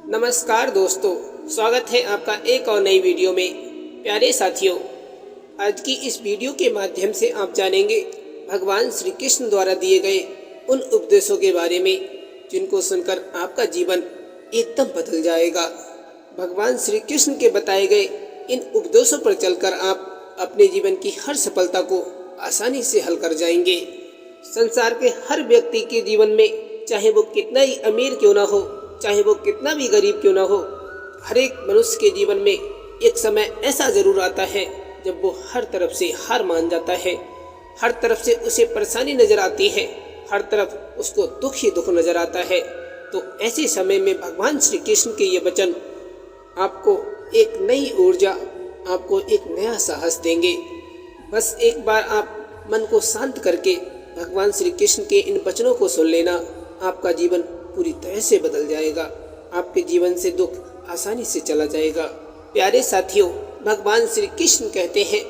नमस्कार दोस्तों, स्वागत है आपका एक और नई वीडियो में। प्यारे साथियों, आज की इस वीडियो के माध्यम से आप जानेंगे भगवान श्री कृष्ण द्वारा दिए गए उन उपदेशों के बारे में जिनको सुनकर आपका जीवन एकदम बदल जाएगा। भगवान श्री कृष्ण के बताए गए इन उपदेशों पर चलकर आप अपने जीवन की हर सफलता को आसानी से हल कर जाएंगे। संसार के हर व्यक्ति के जीवन में, चाहे वो कितना ही अमीर क्यों ना हो, चाहे वो कितना भी गरीब क्यों ना हो, हर एक मनुष्य के जीवन में एक समय ऐसा जरूर आता है जब वो हर तरफ से हार मान जाता है, हर तरफ से उसे परेशानी नजर आती है, हर तरफ उसको दुख ही दुख नजर आता है। तो ऐसे समय में भगवान श्री कृष्ण के ये वचन आपको एक नई ऊर्जा, आपको एक नया साहस देंगे। बस एक बार आप मन को शांत करके भगवान श्री कृष्ण के इन वचनों को सुन लेना, आपका जीवन पूरी तरह से बदल जाएगा। आपके जीवन से दुख आसानी से चला जाएगा। प्यारे साथियों, भगवान श्री कृष्ण कहते हैं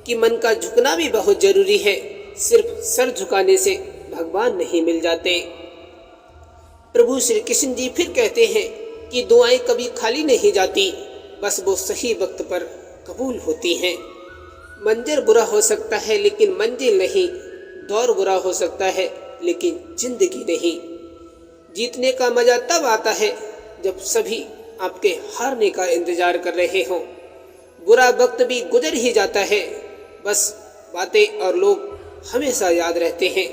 कि मन का झुकना भी बहुत जरूरी है। सिर्फ सर झुकाने से भगवान नहीं मिल जाते। प्रभु श्री कृष्ण जी फिर कहते हैं कि दुआएं कभी खाली नहीं जाती, बस वो सही वक्त पर कबूल होती हैं। मंजर बुरा हो सकता है लेकिन मंजिल नहीं, दौर बुरा हो सकता है लेकिन जिंदगी नहीं। जीतने का मजा तब आता है जब सभी आपके हारने का इंतजार कर रहे हों। बुरा वक्त भी गुजर ही जाता है, बस बातें और लोग हमेशा याद रहते हैं।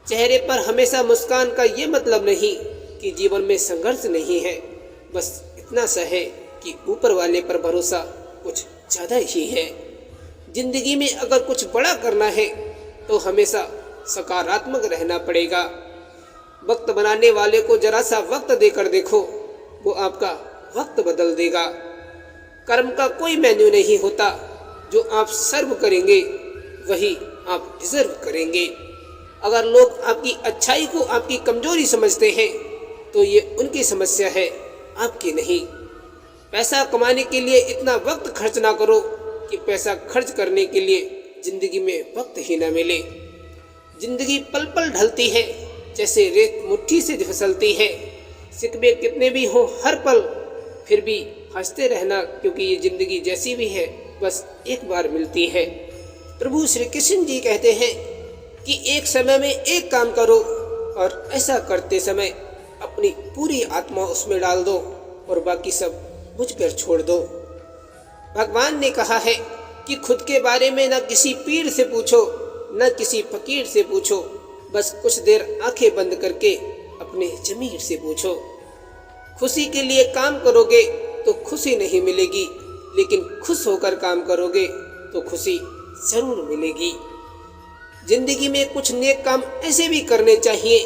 चेहरे पर हमेशा मुस्कान का ये मतलब नहीं कि जीवन में संघर्ष नहीं है, बस इतना सा है कि ऊपर वाले पर भरोसा कुछ ज़्यादा ही है। जिंदगी में अगर कुछ बड़ा करना है तो हमेशा सकारात्मक रहना पड़ेगा। वक्त बनाने वाले को जरा सा वक्त देकर देखो, वो आपका वक्त बदल देगा। कर्म का कोई मेन्यू नहीं होता, जो आप सर्व करेंगे वही आप डिजर्व करेंगे। अगर लोग आपकी अच्छाई को आपकी कमजोरी समझते हैं तो ये उनकी समस्या है, आपकी नहीं। पैसा कमाने के लिए इतना वक्त खर्च ना करो कि पैसा खर्च करने के लिए जिंदगी में वक्त ही ना मिले। जिंदगी पल पल ढलती है, जैसे रेत मुट्ठी से फिसलती है। सिकवे कितने भी हों हर पल, फिर भी हंसते रहना, क्योंकि ये जिंदगी जैसी भी है बस एक बार मिलती है। प्रभु श्री कृष्ण जी कहते हैं कि एक समय में एक काम करो और ऐसा करते समय अपनी पूरी आत्मा उसमें डाल दो और बाकी सब मुझ पर छोड़ दो। भगवान ने कहा है कि खुद के बारे में न किसी पीर से पूछो, न किसी फकीर से पूछो, बस कुछ देर आंखें बंद करके अपने जमीर से पूछो। खुशी के लिए काम करोगे तो खुशी नहीं मिलेगी, लेकिन खुश होकर काम करोगे तो खुशी जरूर मिलेगी। जिंदगी में कुछ नेक काम ऐसे भी करने चाहिए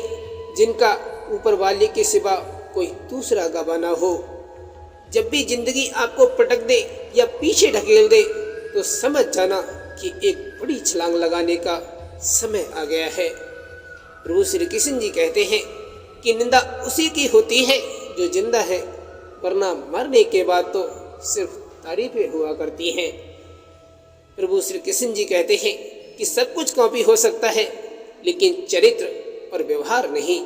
जिनका ऊपर वाले के सिवा कोई दूसरा गवाह ना हो। जब भी जिंदगी आपको पटक दे या पीछे ढकेल दे तो समझ जाना कि एक बड़ी छलांग लगाने का समय आ गया है। प्रभु श्री कृष्ण जी कहते हैं कि निंदा उसी की होती है जो जिंदा है, वरना मरने के बाद तो सिर्फ तारीफें हुआ करती हैं। प्रभु श्री कृष्ण जी कहते हैं कि सब कुछ कॉपी हो सकता है लेकिन चरित्र और व्यवहार नहीं।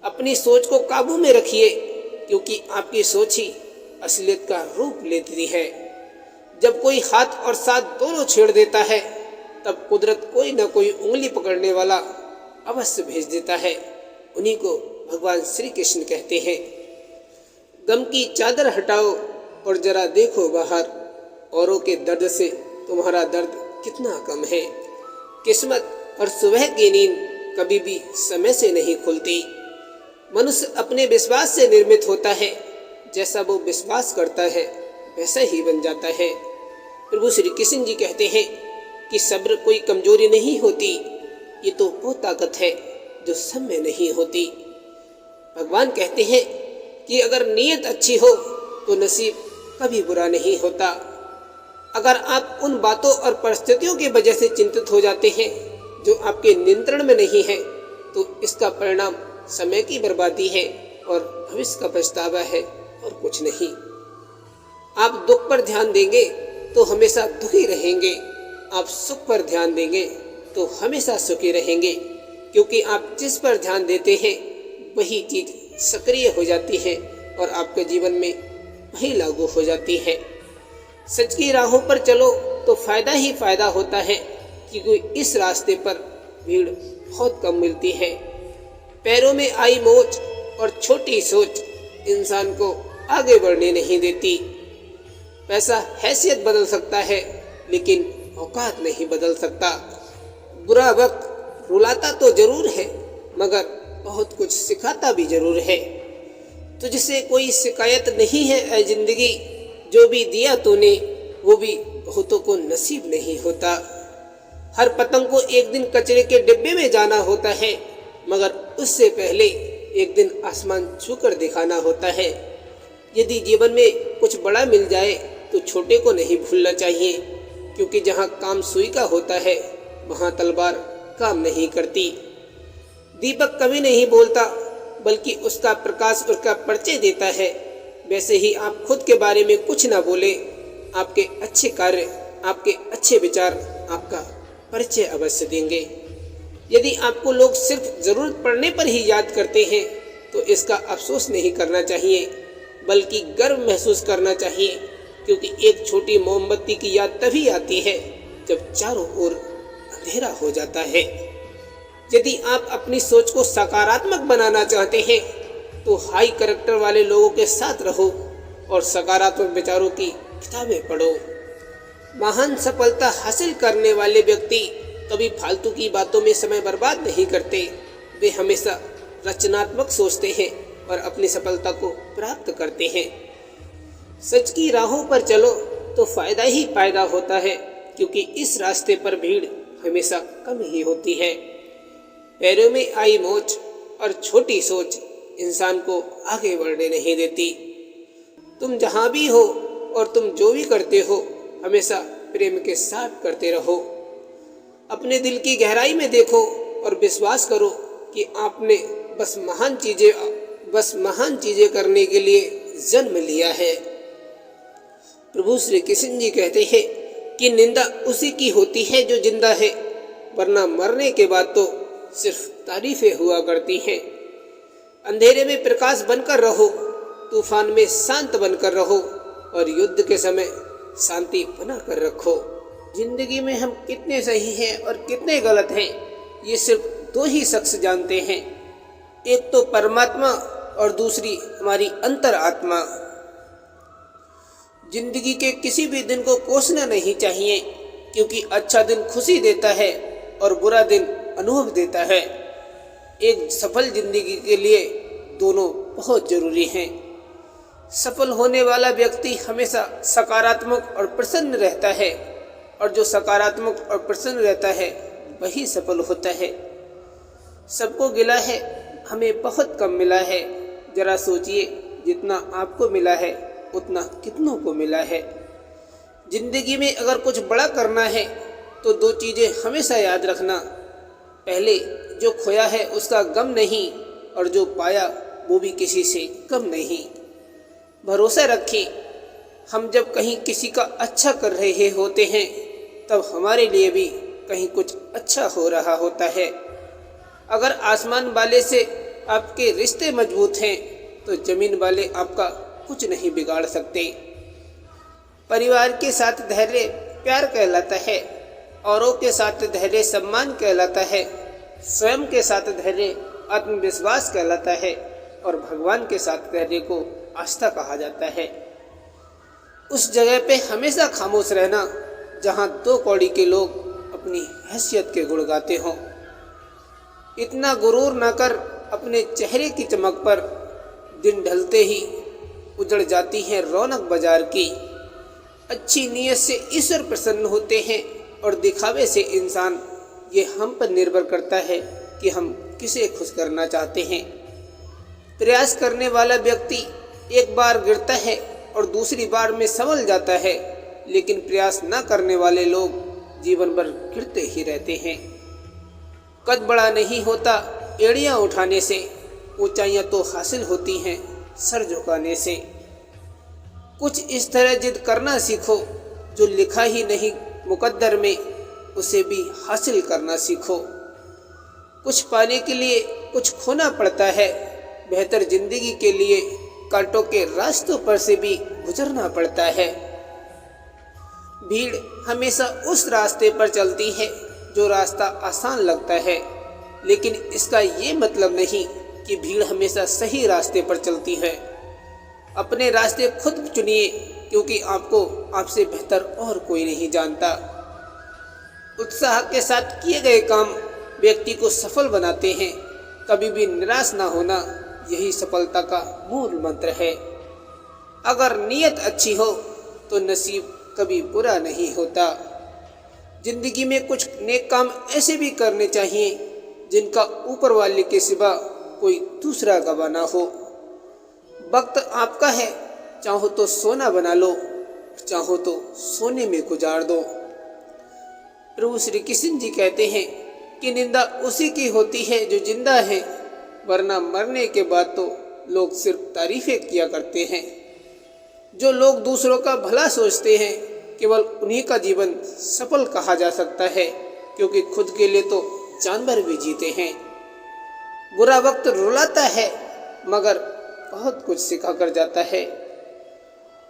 अपनी सोच को काबू में रखिए, क्योंकि आपकी सोच ही असलियत का रूप लेती है। जब कोई हाथ और साथ दोनों छेड़ देता है तब कुदरत कोई न कोई उंगली पकड़ने वाला अवश्य भेज देता है। उन्हीं को भगवान श्री कृष्ण कहते हैं। गम की चादर हटाओ और जरा देखो बाहर, औरों के दर्द से तुम्हारा दर्द कितना कम है। किस्मत और सुबह की नींद कभी भी समय से नहीं खुलती। मनुष्य अपने विश्वास से निर्मित होता है, जैसा वो विश्वास करता है वैसा ही बन जाता है। प्रभु श्री कृष्ण जी कहते हैं कि सब्र कोई कमजोरी नहीं होती, ये तो वो ताकत है जो सब में नहीं होती। भगवान कहते हैं कि अगर नीयत अच्छी हो तो नसीब कभी बुरा नहीं होता। अगर आप उन बातों और परिस्थितियों की वजह से चिंतित हो जाते हैं जो आपके नियंत्रण में नहीं है, तो इसका परिणाम समय की बर्बादी है और भविष्य का पछतावा है और कुछ नहीं। आप दुख पर ध्यान देंगे तो हमेशा दुखी रहेंगे, आप सुख पर ध्यान देंगे तो हमेशा सुखी रहेंगे, क्योंकि आप जिस पर ध्यान देते हैं वही चीज सक्रिय हो जाती है और आपके जीवन में वही लागू हो जाती है। सच की राहों पर चलो तो फायदा ही फायदा होता है, क्योंकि इस रास्ते पर भीड़ बहुत कम मिलती है। पैरों में आई मोच और छोटी सोच इंसान को आगे बढ़ने नहीं देती। पैसा हैसियत बदल सकता है, लेकिन औकात नहीं बदल सकता। बुरा वक्त रुलाता तो जरूर है, मगर बहुत कुछ सिखाता भी जरूर है। तुझसे कोई शिकायत नहीं है ऐ जिंदगी, जो भी दिया तूने वो भी बहुतों को नसीब नहीं होता। हर पतंग को एक दिन कचरे के डिब्बे में जाना होता है, मगर उससे पहले एक दिन आसमान छूकर दिखाना होता है। यदि जीवन में कुछ बड़ा मिल जाए तो छोटे को नहीं भूलना चाहिए, क्योंकि जहाँ काम सुई का होता है वहाँ तलवार काम नहीं करती। दीपक कभी नहीं बोलता, बल्कि उसका प्रकाश उसका परिचय देता है। वैसे ही आप खुद के बारे में कुछ ना बोले, आपके अच्छे कार्य, आपके अच्छे विचार आपका परिचय अवश्य देंगे। यदि आपको लोग सिर्फ जरूरत पड़ने पर ही याद करते हैं तो इसका अफसोस नहीं करना चाहिए, बल्कि गर्व महसूस करना चाहिए, क्योंकि एक छोटी मोमबत्ती की याद तभी आती है जब चारों ओर अंधेरा हो जाता है। यदि आप अपनी सोच को सकारात्मक बनाना चाहते हैं तो हाई कैरेक्टर वाले लोगों के साथ रहो और सकारात्मक विचारों की किताबें पढ़ो। महान सफलता हासिल करने वाले व्यक्ति कभी फालतू की बातों में समय बर्बाद नहीं करते। वे हमेशा रचनात्मक सोचते हैं और अपनी सफलता को प्राप्त करते हैं। सच की राहों पर चलो तो फायदा ही फायदा होता है, क्योंकि इस रास्ते पर भीड़ हमेशा कम ही होती है। पैरों में आई मोच और छोटी सोच इंसान को आगे बढ़ने नहीं देती। तुम जहाँ भी हो और तुम जो भी करते हो, हमेशा प्रेम के साथ करते रहो। अपने दिल की गहराई में देखो और विश्वास करो कि आपने बस महान चीजें करने के लिए जन्म लिया है। प्रभु श्री कृष्ण जी कहते हैं कि निंदा उसी की होती है जो जिंदा है, वरना मरने के बाद तो सिर्फ तारीफें हुआ करती हैं। अंधेरे में प्रकाश बनकर रहो, तूफान में शांत बनकर रहो और युद्ध के समय शांति बना कर रखो। जिंदगी में हम कितने सही हैं और कितने गलत हैं, ये सिर्फ दो ही शख्स जानते हैं। एक तो परमात्मा और दूसरी हमारी अंतर आत्मा। जिंदगी के किसी भी दिन को कोसना नहीं चाहिए, क्योंकि अच्छा दिन खुशी देता है और बुरा दिन अनुभव देता है। एक सफल जिंदगी के लिए दोनों बहुत जरूरी हैं। सफल होने वाला व्यक्ति हमेशा सकारात्मक और प्रसन्न रहता है, और जो सकारात्मक और प्रसन्न रहता है वही सफल होता है। सबको गिला है, हमें बहुत कम मिला है। जरा सोचिए, जितना आपको मिला है उतना कितनों को मिला है। जिंदगी में अगर कुछ बड़ा करना है तो दो चीज़ें हमेशा याद रखना। पहले, जो खोया है उसका गम नहीं, और जो पाया वो भी किसी से कम नहीं। भरोसा रखें, हम जब कहीं किसी का अच्छा कर रहे होते हैं तब हमारे लिए भी कहीं कुछ अच्छा हो रहा होता है। अगर आसमान वाले से आपके रिश्ते मजबूत हैं तो जमीन वाले आपका कुछ नहीं बिगाड़ सकते। परिवार के साथ धैर्य प्यार कहलाता है, औरों के साथ धैर्य सम्मान कहलाता है, स्वयं के साथ धैर्य आत्मविश्वास कहलाता है, और भगवान के साथ धैर्य को आस्था कहा जाता है। उस जगह पे हमेशा खामोश रहना जहाँ दो कौड़ी के लोग अपनी हैसियत के गुण गाते हों। इतना गुरूर न कर अपने चेहरे की चमक पर, दिन ढलते ही उजड़ जाती है रौनक बाजार की। अच्छी नीयत से ईश्वर प्रसन्न होते हैं और दिखावे से इंसान, ये हम पर निर्भर करता है कि हम किसे खुश करना चाहते हैं। प्रयास करने वाला व्यक्ति एक बार गिरता है और दूसरी बार में संभल जाता है, लेकिन प्रयास न करने वाले लोग जीवन भर गिरते ही रहते हैं। कद बड़ा नहीं होता एड़ियाँ उठाने से, ऊंचाइयाँ तो हासिल होती हैं सर झुकाने से। कुछ इस तरह जिद करना सीखो, जो लिखा ही नहीं मुकद्दर में उसे भी हासिल करना सीखो। कुछ पाने के लिए कुछ खोना पड़ता है, बेहतर जिंदगी के लिए कांटों के रास्तों पर से भी गुजरना पड़ता है। भीड़ हमेशा उस रास्ते पर चलती है जो रास्ता आसान लगता है, लेकिन इसका ये मतलब नहीं कि भीड़ हमेशा सही रास्ते पर चलती है। अपने रास्ते खुद चुनिए, क्योंकि आपको आपसे बेहतर और कोई नहीं जानता। उत्साह के साथ किए गए काम व्यक्ति को सफल बनाते हैं। कभी भी निराश ना होना, यही सफलता का मूल मंत्र है। अगर नीयत अच्छी हो तो नसीब कभी बुरा नहीं होता। जिंदगी में कुछ नेक काम ऐसे भी करने चाहिए जिनका ऊपर वाले के सिवा कोई दूसरा गवाह ना हो। वक्त आपका है, चाहो तो सोना बना लो, चाहो तो सोने में गुजार दो। प्रभु श्री कृष्ण जी कहते हैं कि निंदा उसी की होती है जो जिंदा है, वरना मरने के बाद तो लोग सिर्फ तारीफें किया करते हैं। जो लोग दूसरों का भला सोचते हैं, केवल उन्हीं का जीवन सफल कहा जा सकता है, क्योंकि खुद के लिए तो जानवर भी जीते हैं। बुरा वक्त रुलाता है, मगर बहुत कुछ सिखा कर जाता है।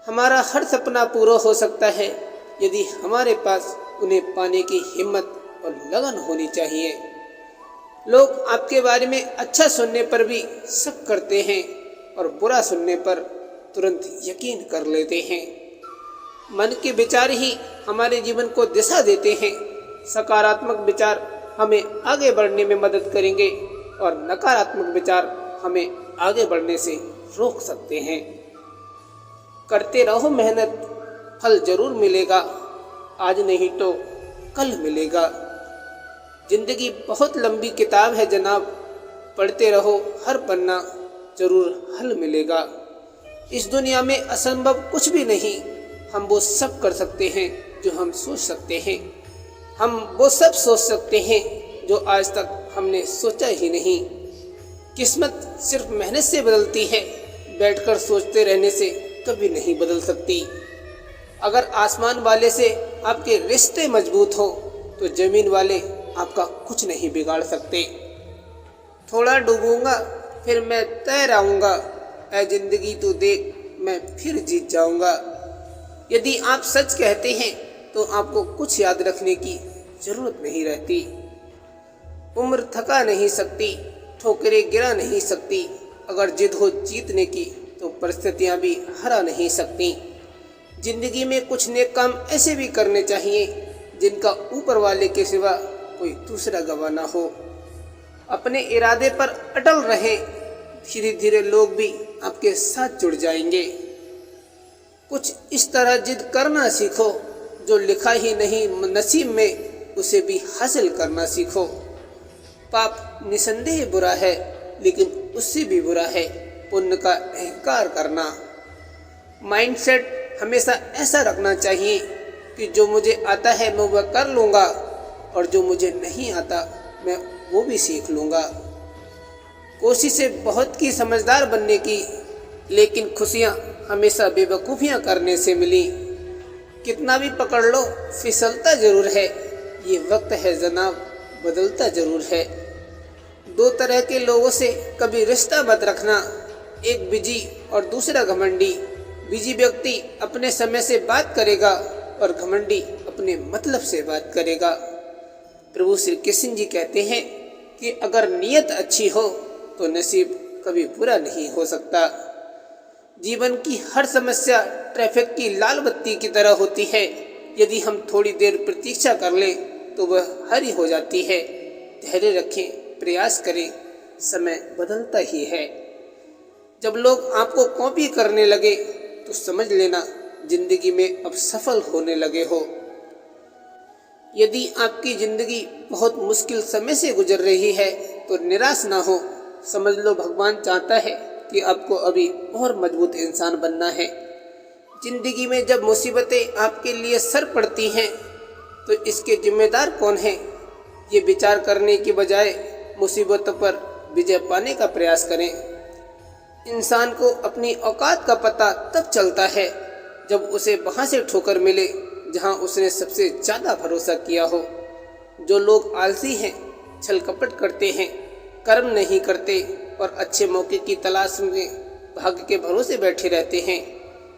हमारा हर सपना पूरा हो सकता है यदि हमारे पास उन्हें पाने की हिम्मत और लगन होनी चाहिए। लोग आपके बारे में अच्छा सुनने पर भी शक करते हैं और बुरा सुनने पर तुरंत यकीन कर लेते हैं। मन के विचार ही हमारे जीवन को दिशा देते हैं। सकारात्मक विचार हमें आगे बढ़ने में मदद करेंगे और नकारात्मक विचार हमें आगे बढ़ने से रोक सकते हैं। करते रहो मेहनत, फल जरूर मिलेगा, आज नहीं तो कल मिलेगा। जिंदगी बहुत लंबी किताब है जनाब, पढ़ते रहो हर पन्ना, जरूर हल मिलेगा। इस दुनिया में असंभव कुछ भी नहीं। हम वो सब कर सकते हैं जो हम सोच सकते हैं। हम वो सब सोच सकते हैं जो आज तक हमने सोचा ही नहीं। किस्मत सिर्फ मेहनत से बदलती है, बैठकर सोचते रहने से कभी नहीं बदल सकती। अगर आसमान वाले से आपके रिश्ते मजबूत हो तो जमीन वाले आपका कुछ नहीं बिगाड़ सकते। थोड़ा डूबूंगा फिर मैं तैर आऊंगा, ऐ जिंदगी तू देख मैं फिर जीत जाऊंगा। यदि आप सच कहते हैं तो आपको कुछ याद रखने की जरूरत नहीं रहती। उम्र थका नहीं सकती, ठोकरें गिरा नहीं सकती। अगर जिद हो जीतने की तो परिस्थितियां भी हरा नहीं सकती। जिंदगी में कुछ नेक काम ऐसे भी करने चाहिए जिनका ऊपर वाले के सिवा कोई दूसरा गवाह ना हो। अपने इरादे पर अटल रहें, धीरे धीरे लोग भी आपके साथ जुड़ जाएंगे। कुछ इस तरह जिद करना सीखो, जो लिखा ही नहीं नसीब में उसे भी हासिल करना सीखो। पाप निसंदेह बुरा है, लेकिन उससे भी बुरा है पुण्य का अहंकार करना। माइंडसेट हमेशा ऐसा रखना चाहिए कि जो मुझे आता है मैं वह कर लूँगा और जो मुझे नहीं आता मैं वो भी सीख लूँगा। कोशिशें बहुत की समझदार बनने की, लेकिन खुशियाँ हमेशा बेवकूफ़ियाँ करने से मिली। कितना भी पकड़ लो फिसलता जरूर है, ये वक्त है जनाब बदलता जरूर है। दो तरह के लोगों से कभी रिश्ता मत रखना, एक बिजी और दूसरा घमंडी। बिजी व्यक्ति अपने समय से बात करेगा और घमंडी अपने मतलब से बात करेगा। प्रभु श्री कृष्ण जी कहते हैं कि अगर नीयत अच्छी हो तो नसीब कभी बुरा नहीं हो सकता। जीवन की हर समस्या ट्रैफिक की लाल बत्ती की तरह होती है। यदि हम थोड़ी देर प्रतीक्षा कर लें तो वह हरी हो जाती है। धैर्य रखें, प्रयास करें, समय बदलता ही है। जब लोग आपको कॉपी करने लगे तो समझ लेना जिंदगी में अब सफल होने लगे हो। यदि आपकी जिंदगी बहुत मुश्किल समय से गुजर रही है तो निराश ना हो। समझ लो भगवान चाहता है कि आपको अभी और मजबूत इंसान बनना है। जिंदगी में जब मुसीबतें आपके लिए सर पड़ती हैं तो इसके जिम्मेदार कौन है, ये विचार करने की बजाय मुसीबतों पर विजय पाने का प्रयास करें। इंसान को अपनी औकात का पता तब चलता है जब उसे वहाँ से ठोकर मिले जहाँ उसने सबसे ज़्यादा भरोसा किया हो। जो लोग आलसी हैं, छल कपट करते हैं, कर्म नहीं करते और अच्छे मौके की तलाश में भाग्य के भरोसे बैठे रहते हैं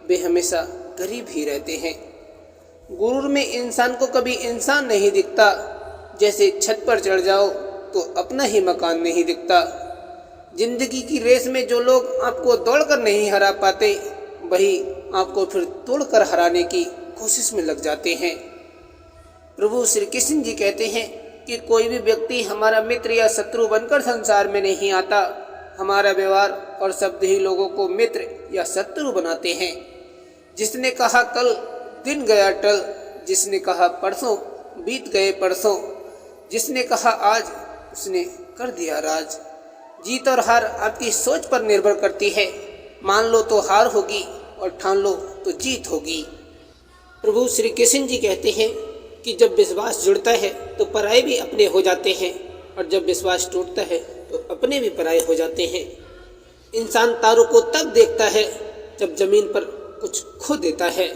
वे हमेशा गरीब ही रहते हैं। गुरूर में इंसान को कभी इंसान नहीं दिखता। जैसे छत पर चढ़ जाओ तो अपना ही मकान नहीं दिखता। जिंदगी की रेस में जो लोग आपको दौड़कर नहीं हरा पाते वही आपको फिर तोड़कर हराने की कोशिश में लग जाते हैं। प्रभु श्री कृष्ण जी कहते हैं कि कोई भी व्यक्ति हमारा मित्र या शत्रु बनकर संसार में नहीं आता। हमारा व्यवहार और शब्द ही लोगों को मित्र या शत्रु बनाते हैं। जिसने कहा कल दिन गया टल, जिसने कहा परसों बीत गए परसों, जिसने कहा आज उसने कर दिया राज। जीत और हार आपकी सोच पर निर्भर करती है। मान लो तो हार होगी और ठान लो तो जीत होगी। प्रभु श्री कृष्ण जी कहते हैं कि जब विश्वास जुड़ता है तो पराये भी अपने हो जाते हैं और जब विश्वास टूटता है तो अपने भी पराये हो जाते हैं। इंसान तारों को तब देखता है जब जमीन पर कुछ खो देता है।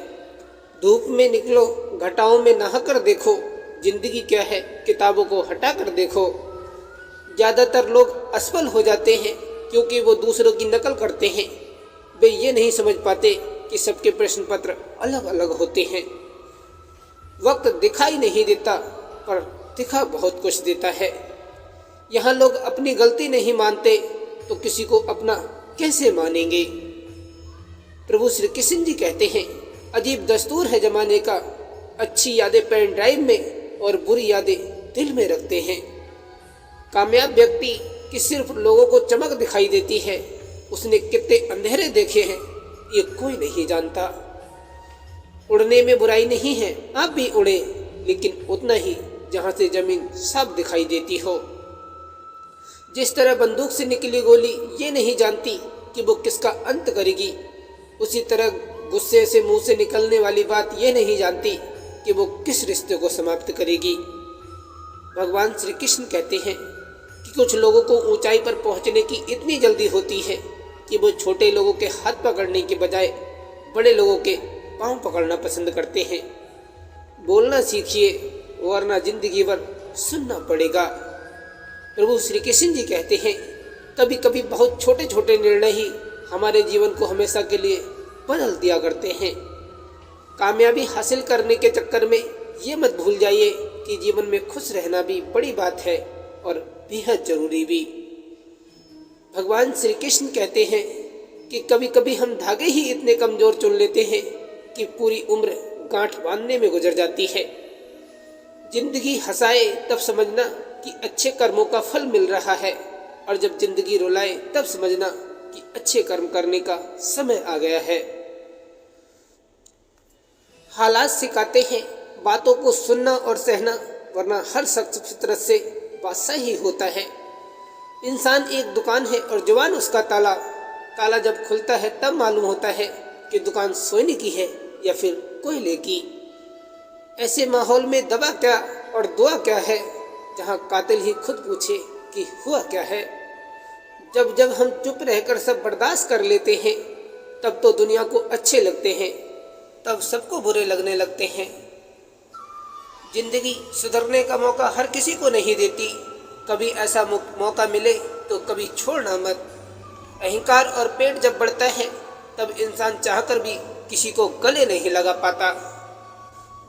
धूप में निकलो, घटाओं में नहाकर देखो, जिंदगी क्या है किताबों को हटा कर देखो। ज़्यादातर लोग असफल हो जाते हैं क्योंकि वो दूसरों की नकल करते हैं। वे ये नहीं समझ पाते कि सबके प्रश्न पत्र अलग अलग होते हैं। वक्त दिखाई नहीं देता पर दिखा बहुत कुछ देता है। यहाँ लोग अपनी गलती नहीं मानते तो किसी को अपना कैसे मानेंगे। प्रभु श्री कृष्ण जी कहते हैं अजीब दस्तूर है जमाने का, अच्छी यादें पेन ड्राइव में और बुरी यादें दिल में रखते हैं। कामयाब व्यक्ति की सिर्फ लोगों को चमक दिखाई देती है, उसने कितने अंधेरे देखे हैं ये कोई नहीं जानता। उड़ने में बुराई नहीं है, आप भी उड़े, लेकिन उतना ही जहाँ से जमीन साफ दिखाई देती हो। जिस तरह बंदूक से निकली गोली ये नहीं जानती कि वो किसका अंत करेगी, उसी तरह गुस्से से मुंह से निकलने वाली बात ये नहीं जानती कि वो किस रिश्ते को समाप्त करेगी। भगवान श्री कृष्ण कहते हैं कि कुछ लोगों को ऊंचाई पर पहुंचने की इतनी जल्दी होती है कि वो छोटे लोगों के हाथ पकड़ने के बजाय बड़े लोगों के पांव पकड़ना पसंद करते हैं। बोलना सीखिए वरना जिंदगी भर सुनना पड़ेगा। प्रभु श्री कृष्ण जी कहते हैं कभी कभी बहुत छोटे छोटे निर्णय ही हमारे जीवन को हमेशा के लिए बदल दिया करते हैं। कामयाबी हासिल करने के चक्कर में ये मत भूल जाइए कि जीवन में खुश रहना भी बड़ी बात है और बेहद जरूरी भी। भगवान श्री कृष्ण कहते हैं कि कभी कभी हम धागे ही इतने कमजोर चुन लेते हैं कि पूरी उम्र गांठ बांधने में गुजर जाती है। जिंदगी हंसाए तब समझना कि अच्छे कर्मों का फल मिल रहा है और जब जिंदगी रुलाए तब समझना कि अच्छे कर्म करने का समय आ गया है। हालात सिखाते हैं बातों को सुनना और सहना, वरना हर शख्स फितरत से बादशाह ही होता है। इंसान एक दुकान है और जुबान उसका ताला। ताला जब खुलता है तब मालूम होता है कि दुकान सोने की है या फिर कोयले की। ऐसे माहौल में दवा क्या और दुआ क्या है, जहाँ कातिल ही खुद पूछे कि हुआ क्या है। जब जब हम चुप रहकर सब बर्दाश्त कर लेते हैं तब तो दुनिया को अच्छे लगते हैं, तब सबको बुरे लगने लगते हैं। जिंदगी सुधरने का मौका हर किसी को नहीं देती। कभी ऐसा मौका मिले तो कभी छोड़ना मत। अहंकार और पेट जब बढ़ता है तब इंसान चाहकर भी किसी को गले नहीं लगा पाता।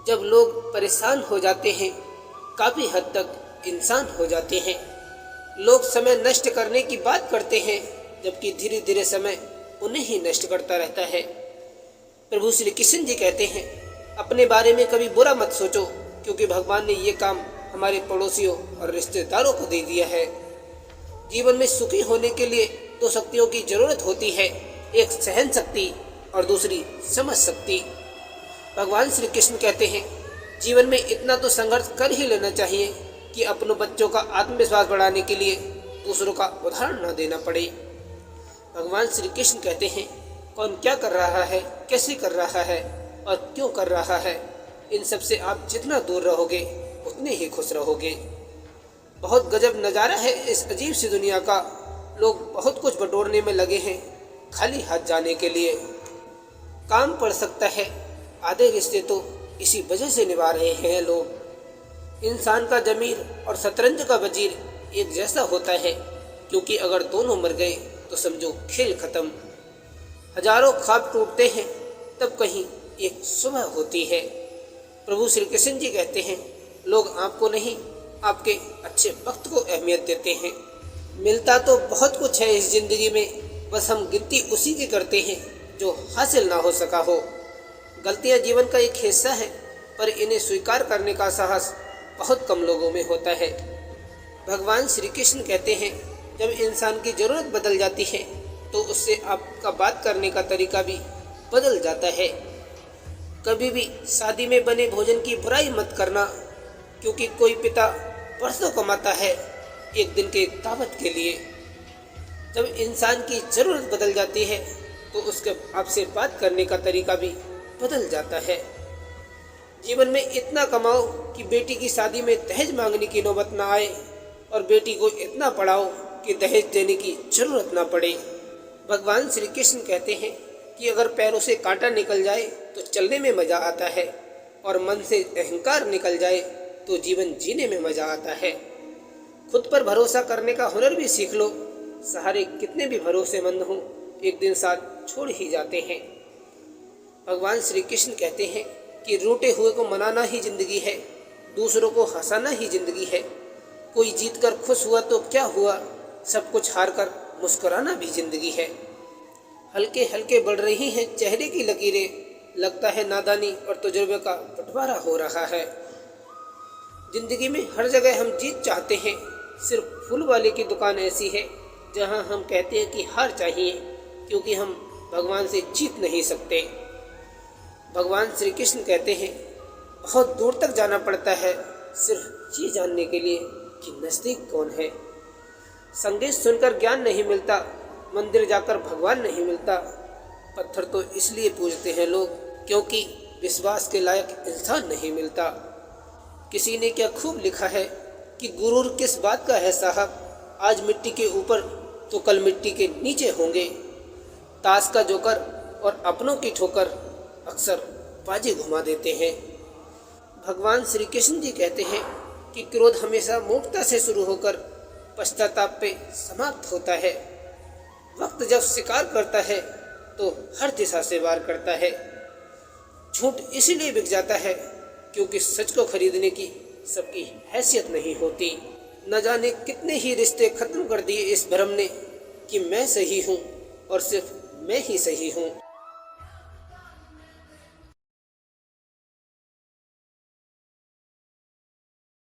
जब लोग परेशान हो जाते हैं काफ़ी हद तक इंसान हो जाते हैं। लोग समय नष्ट करने की बात करते हैं जबकि धीरे धीरे समय उन्हें ही नष्ट करता रहता है। प्रभु श्री कृष्ण जी कहते हैं अपने बारे में कभी बुरा मत सोचो, क्योंकि भगवान ने ये काम हमारे पड़ोसियों और रिश्तेदारों को दे दिया है। जीवन में सुखी होने के लिए दो शक्तियों की जरूरत होती है, एक सहन शक्ति और दूसरी समझ शक्ति। भगवान श्री कृष्ण कहते हैं जीवन में इतना तो संघर्ष कर ही लेना चाहिए कि अपनों बच्चों का आत्मविश्वास बढ़ाने के लिए दूसरों का उदाहरण न देना पड़े। भगवान श्री कृष्ण कहते हैं कौन क्या कर रहा है, कैसे कर रहा है और क्यों कर रहा है, इन सब से आप जितना दूर रहोगे उतने ही खुश रहोगे। बहुत गजब नज़ारा है इस अजीब सी दुनिया का। लोग बहुत कुछ बटोरने में लगे हैं खाली हाथ जाने के लिए। काम पड़ सकता है, आधे रिश्ते तो इसी वजह से निभा रहे हैं लोग। इंसान का जमीर और शतरंज का वजीर एक जैसा होता है, क्योंकि अगर दोनों मर गए तो समझो खेल खत्म। हजारों ख्वाब टूटते हैं, तब कहीं एक सुबह होती है। प्रभु श्री कृष्ण जी कहते हैं, लोग आपको नहीं, आपके अच्छे वक्त को अहमियत देते हैं। मिलता तो बहुत कुछ है इस जिंदगी में, बस हम गिनती उसी की करते हैं जो हासिल ना हो सका हो। गलतियां जीवन का एक हिस्सा है, पर इन्हें स्वीकार करने का साहस बहुत कम लोगों में होता है। भगवान श्री कृष्ण कहते हैं, जब इंसान की ज़रूरत बदल जाती है तो उससे आपका बात करने का तरीका भी बदल जाता है। कभी भी शादी में बने भोजन की बुराई मत करना, क्योंकि कोई पिता बरसों कमाता है एक दिन के दावत के लिए। जब इंसान की ज़रूरत बदल जाती है तो उसके आपसे बात करने का तरीका भी बदल जाता है। जीवन में इतना कमाओ कि बेटी की शादी में दहेज मांगने की नौबत ना आए, और बेटी को इतना पढ़ाओ कि दहेज देने की जरूरत ना पड़े। भगवान श्री कृष्ण कहते हैं कि अगर पैरों से कांटा निकल जाए तो चलने में मज़ा आता है, और मन से अहंकार निकल जाए तो जीवन जीने में मज़ा आता है। खुद पर भरोसा करने का हुनर भी सीख लो। सहारे कितने भी भरोसेमंद हों, एक दिन साथ छोड़ ही जाते हैं। भगवान श्री कृष्ण कहते हैं कि रूठे हुए को मनाना ही जिंदगी है, दूसरों को हंसाना ही जिंदगी है। कोई जीत कर खुश हुआ तो क्या हुआ, सब कुछ हार कर मुस्कुराना भी जिंदगी है। हल्के हल्के बढ़ रही हैं चेहरे की लकीरें, लगता है नादानी और तजुर्बे का बंटवारा हो रहा है। जिंदगी में हर जगह हम जीत चाहते हैं, सिर्फ फूल वाले की दुकान ऐसी है जहां हम कहते हैं कि हार चाहिए, क्योंकि हम भगवान से जीत नहीं सकते। भगवान श्री कृष्ण कहते हैं, बहुत दूर तक जाना पड़ता है सिर्फ ये जानने के लिए कि नज़दीक कौन है। संगीत सुनकर ज्ञान नहीं मिलता, मंदिर जाकर भगवान नहीं मिलता। पत्थर तो इसलिए पूजते हैं लोग क्योंकि विश्वास के लायक इंसान नहीं मिलता। किसी ने क्या खूब लिखा है कि गुरूर किस बात का है साहब, आज मिट्टी के ऊपर तो कल मिट्टी के नीचे होंगे। ताश का जोकर और अपनों की ठोकर अक्सर बाजी घुमा देते हैं। भगवान श्री कृष्ण जी कहते हैं कि क्रोध हमेशा मूर्खता से शुरू होकर पश्चाताप पे समाप्त होता है। वक्त जब शिकार करता है तो हर दिशा से वार करता है। झूठ इसीलिए बिक जाता है क्योंकि सच को खरीदने की सबकी हैसियत नहीं होती। न जाने कितने ही रिश्ते खत्म कर दिए इस भ्रम ने कि मैं सही हूँ और सिर्फ मैं ही सही हूँ।